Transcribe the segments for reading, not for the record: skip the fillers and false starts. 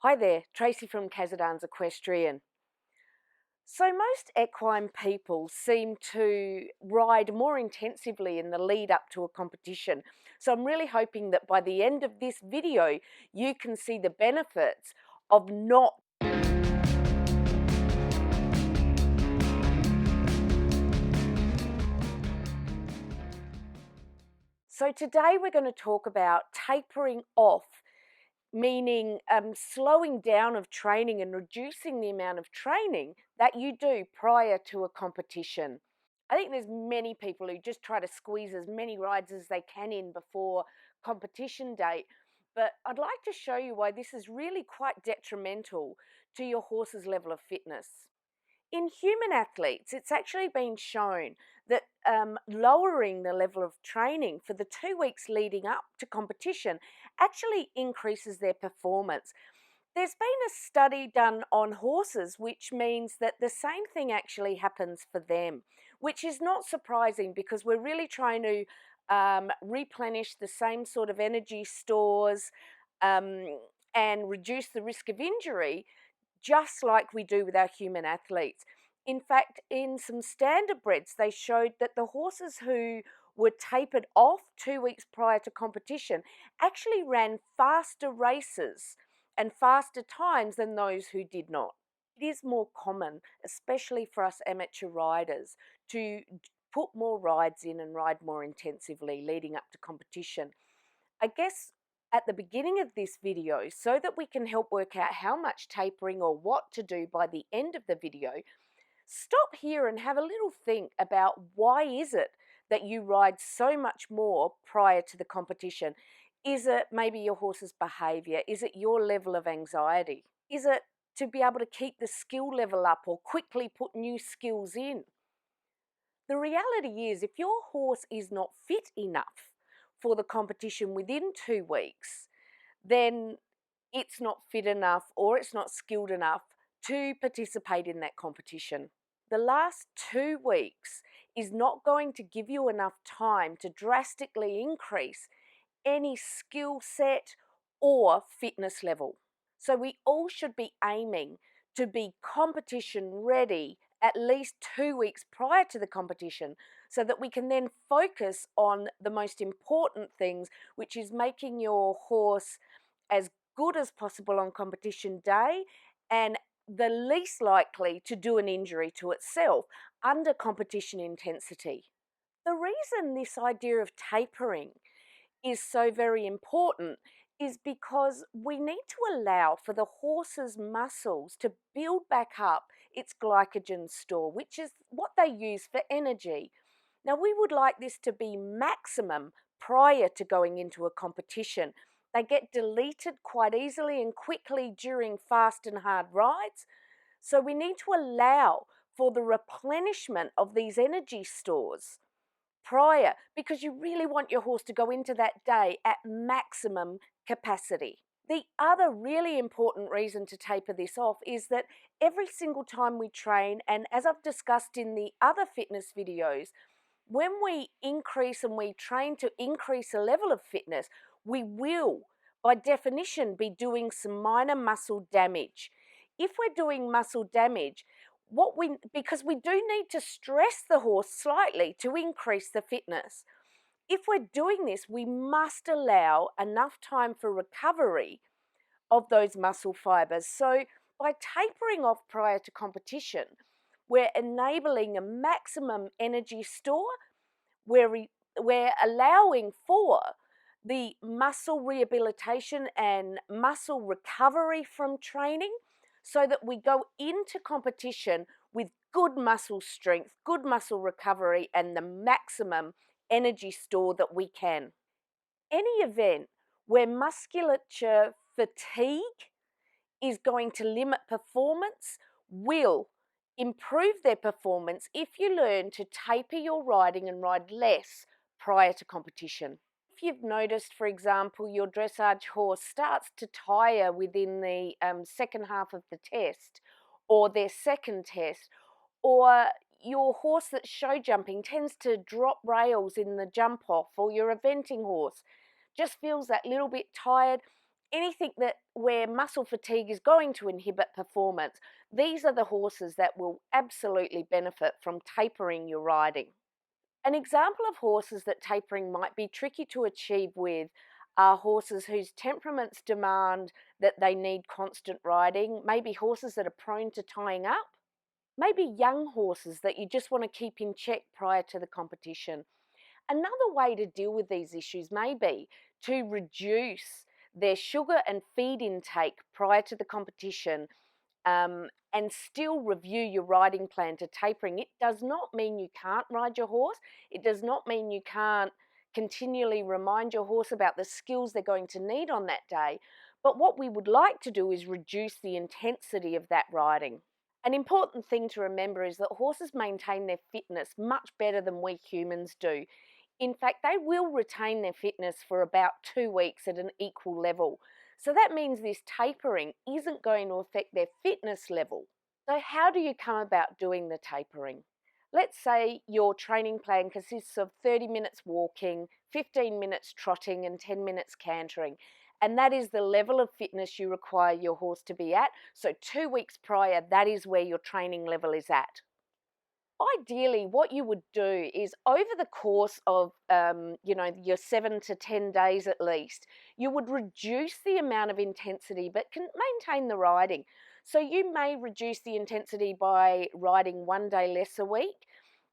Hi there, Tracy from Kazadans Equestrian. So most equine people seem to ride more intensively in the lead up to a competition. So I'm really hoping that by the end of this video, you can see the benefits of not. So today we're going to talk about tapering off, meaning slowing down of training and reducing the amount of training that you do prior to a competition. I think there's many people who just try to squeeze as many rides as they can in before competition date, but I'd like to show you why this is really quite detrimental to your horse's level of fitness. In human athletes, it's actually been shown that lowering the level of training for the 2 weeks leading up to competition actually increases their performance. There's been a study done on horses, which means that the same thing actually happens for them, which is not surprising because we're really trying to replenish the same sort of energy stores and reduce the risk of injury, just like we do with our human athletes. In fact, in some standardbreds, they showed that the horses who were tapered off 2 weeks prior to competition actually ran faster races and faster times than those who did not. It is more common, especially for us amateur riders, to put more rides in and ride more intensively leading up to competition. I guess at the beginning of this video, so that we can help work out how much tapering or what to do by the end of the video, stop here and have a little think about why is it that you ride so much more prior to the competition. Is it maybe your horse's behaviour? Is it your level of anxiety? Is it to be able to keep the skill level up or quickly put new skills in? The reality is, if your horse is not fit enough for the competition within 2 weeks, then it's not fit enough or it's not skilled enough to participate in that competition. The last 2 weeks is not going to give you enough time to drastically increase any skill set or fitness level. So we all should be aiming to be competition ready at least 2 weeks prior to the competition so that we can then focus on the most important things, which is making your horse as good as possible on competition day and the least likely to do an injury to itself under competition intensity. The reason this idea of tapering is so very important is because we need to allow for the horse's muscles to build back up its glycogen store, which is what they use for energy. Now, we would like this to be maximum prior to going into a competition. They get deleted quite easily and quickly during fast and hard rides. So we need to allow for the replenishment of these energy stores prior, because you really want your horse to go into that day at maximum capacity. The other really important reason to taper this off is that every single time we train, and as I've discussed in the other fitness videos, when we increase and we train to increase a level of fitness, we will, by definition, be doing some minor muscle damage. If we're doing muscle damage, because we do need to stress the horse slightly to increase the fitness. If we're doing this, we must allow enough time for recovery of those muscle fibers. So by tapering off prior to competition, we're enabling a maximum energy store. We're allowing for the muscle rehabilitation and muscle recovery from training so that we go into competition with good muscle strength, good muscle recovery, and the maximum energy store that we can. Any event where musculature fatigue is going to limit performance will improve their performance if you learn to taper your riding and ride less prior to competition. If you've noticed, for example, your dressage horse starts to tire within the second half of the test or their second test, or your horse that's show jumping tends to drop rails in the jump off, or your eventing horse just feels that little bit tired, anything that where muscle fatigue is going to inhibit performance, these are the horses that will absolutely benefit from tapering your riding. An example of horses that tapering might be tricky to achieve with are horses whose temperaments demand that they need constant riding, maybe horses that are prone to tying up, maybe young horses that you just want to keep in check prior to the competition. Another way to deal with these issues may be to reduce their sugar and feed intake prior to the competition, and still review your riding plan to tapering. It does not mean you can't ride your horse. It does not mean you can't continually remind your horse about the skills they're going to need on that day. But what we would like to do is reduce the intensity of that riding. An important thing to remember is that horses maintain their fitness much better than we humans do. In fact, they will retain their fitness for about 2 weeks at an equal level. So that means this tapering isn't going to affect their fitness level. So how do you come about doing the tapering? Let's say your training plan consists of 30 minutes walking, 15 minutes trotting and 10 minutes cantering. And that is the level of fitness you require your horse to be at. So 2 weeks prior, that is where your training level is at. Ideally, what you would do is over the course of, your 7 to 10 days at least, you would reduce the amount of intensity but can maintain the riding. So you may reduce the intensity by riding 1 day less a week,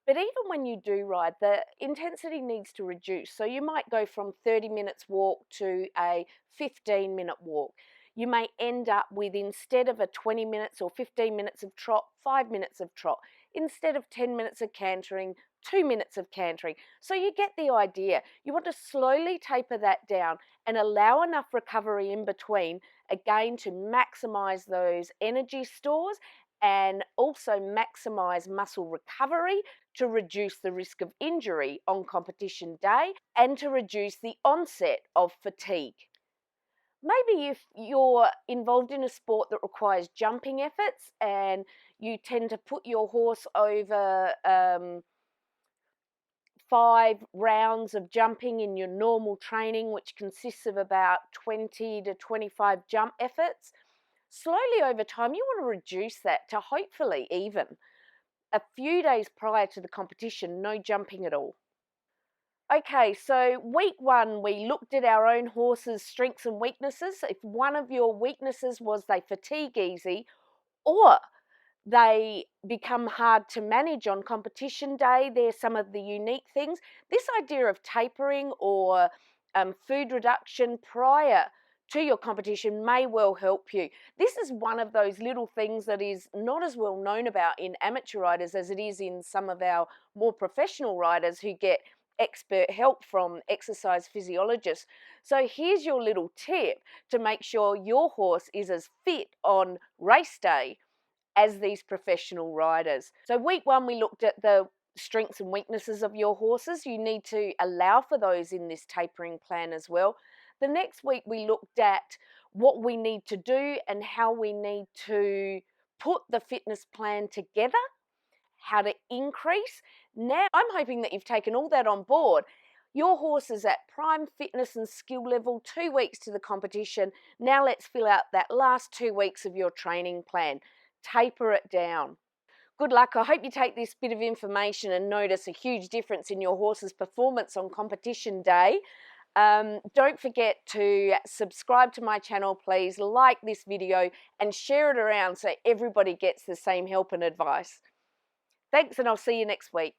but even when you do ride, the intensity needs to reduce. So you might go from 30 minutes walk to a 15-minute walk. You may end up with, instead of a 20 minutes or 15 minutes of trot, 5 minutes of trot. Instead of 10 minutes of cantering, 2 minutes of cantering. So you get the idea. You want to slowly taper that down and allow enough recovery in between, again, to maximize those energy stores and also maximize muscle recovery to reduce the risk of injury on competition day and to reduce the onset of fatigue. Maybe if you're involved in a sport that requires jumping efforts and you tend to put your horse over 5 rounds of jumping in your normal training, which consists of about 20 to 25 jump efforts, slowly over time you want to reduce that to hopefully even a few days prior to the competition, no jumping at all. Okay, so week 1, we looked at our own horse's strengths and weaknesses. If one of your weaknesses was they fatigue easy or they become hard to manage on competition day, they're some of the unique things. This idea of tapering or food reduction prior to your competition may well help you. This is one of those little things that is not as well known about in amateur riders as it is in some of our more professional riders who get expert help from exercise physiologists. So here's your little tip to make sure your horse is as fit on race day as these professional riders. So week 1, we looked at the strengths and weaknesses of your horses. You need to allow for those in this tapering plan as well. The next week, we looked at what we need to do and how we need to put the fitness plan together, how to increase. Now, I'm hoping that you've taken all that on board. Your horse is at prime fitness and skill level, 2 weeks to the competition. Now let's fill out that last 2 weeks of your training plan. Taper it down. Good luck. I hope you take this bit of information and notice a huge difference in your horse's performance on competition day. Don't forget to subscribe to my channel, please. Like this video and share it around so everybody gets the same help and advice. Thanks, and I'll see you next week.